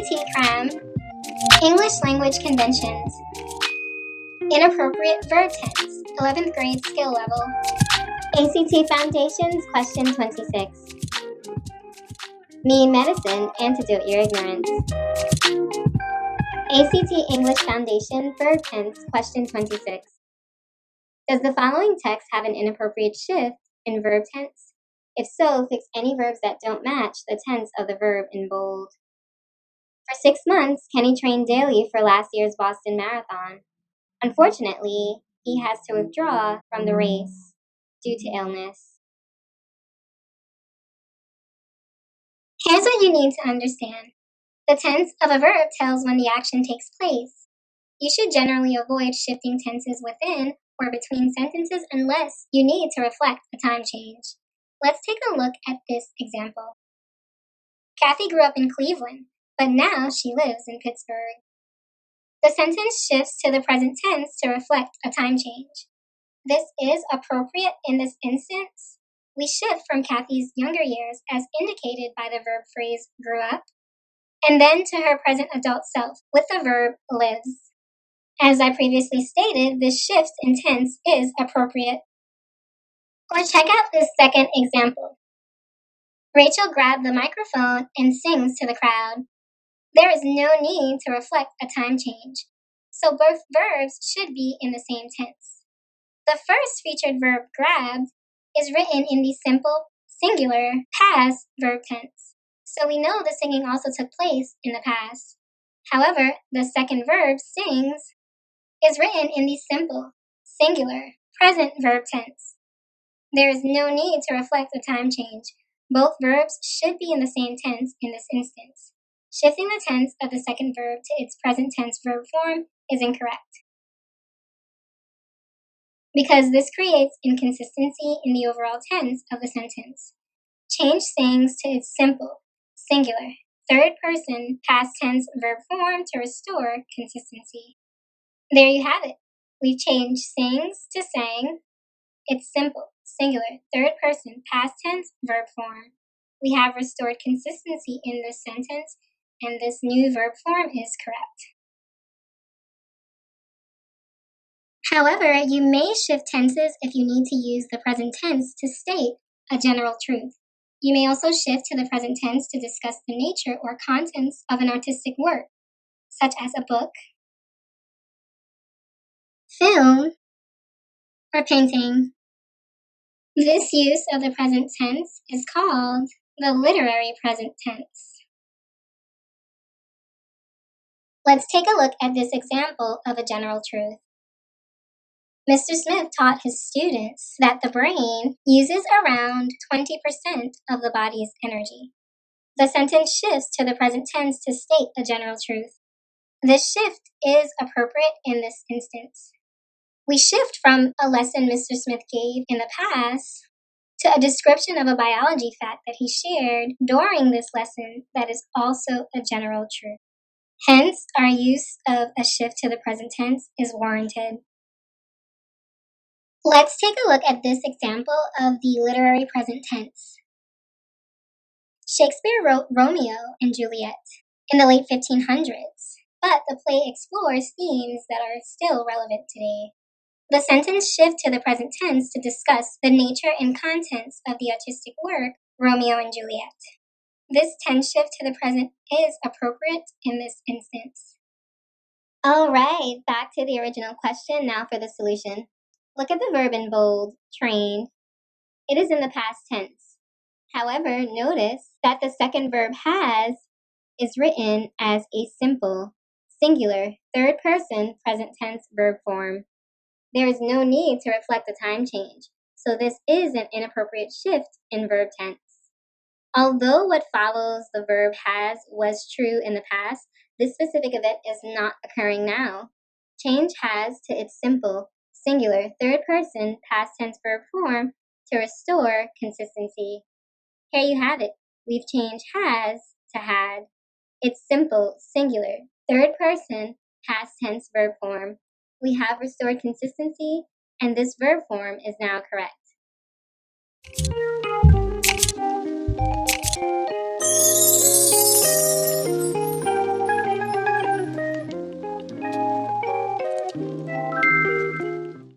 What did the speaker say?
ACT Cram, English Language Conventions, Inappropriate Verb Tense, 11th grade skill level, ACT Foundations, question 26. Me Medicine, Antidote Your Ignorance. ACT English Foundation, Verb Tense, question 26. Does the following text have an inappropriate shift in verb tense? If so, fix any verbs that don't match the tense of the verb in bold. For 6 months, Kenny trained daily for last year's Boston Marathon. Unfortunately, he has to withdraw from the race due to illness. Here's what you need to understand. The tense of a verb tells when the action takes place. You should generally avoid shifting tenses within or between sentences unless you need to reflect a time change. Let's take a look at this example. Kathy grew up in Cleveland, but now she lives in Pittsburgh. The sentence shifts to the present tense to reflect a time change. This is appropriate in this instance. We shift from Kathy's younger years, as indicated by the verb phrase grew up, and then to her present adult self with the verb lives. As I previously stated, this shift in tense is appropriate. Or check out this second example. Rachel grabbed the microphone and sings to the crowd. There is no need to reflect a time change, so both verbs should be in the same tense. The first featured verb, grabbed, is written in the simple, singular, past verb tense, so we know the singing also took place in the past. However, the second verb, sings, is written in the simple, singular, present verb tense. There is no need to reflect a time change. Both verbs should be in the same tense in this instance. Shifting the tense of the second verb to its present tense verb form is incorrect, because this creates inconsistency in the overall tense of the sentence. Change sings to its simple, singular, third person, past tense verb form to restore consistency. There you have it. We've changed sings to sang, its simple, singular, third person, past tense verb form. We have restored consistency in this sentence, and this new verb form is correct. However, you may shift tenses if you need to use the present tense to state a general truth. You may also shift to the present tense to discuss the nature or contents of an artistic work, such as a book, film, or painting. This use of the present tense is called the literary present tense. Let's take a look at this example of a general truth. Mr. Smith taught his students that the brain uses around 20% of the body's energy. The sentence shifts to the present tense to state a general truth. This shift is appropriate in this instance. We shift from a lesson Mr. Smith gave in the past to a description of a biology fact that he shared during this lesson that is also a general truth. Hence, our use of a shift to the present tense is warranted. Let's take a look at this example of the literary present tense. Shakespeare wrote Romeo and Juliet in the late 1500s, but the play explores themes that are still relevant today. The sentence shifts to the present tense to discuss the nature and contents of the artistic work, Romeo and Juliet. This tense shift to the present is appropriate in this instance. All right, back to the original question now for the solution. Look at the verb in bold, trained. It is in the past tense. However, notice that the second verb has is written as a simple, singular, third person, present tense verb form. There is no need to reflect a time change, so this is an inappropriate shift in verb tense. Although what follows the verb has was true in the past, this specific event is not occurring now. Change has to its simple, singular, third person, past tense verb form to restore consistency. Here you have it. We've changed has to had. It's simple, singular, third person, past tense verb form. We have restored consistency, and this verb form is now correct.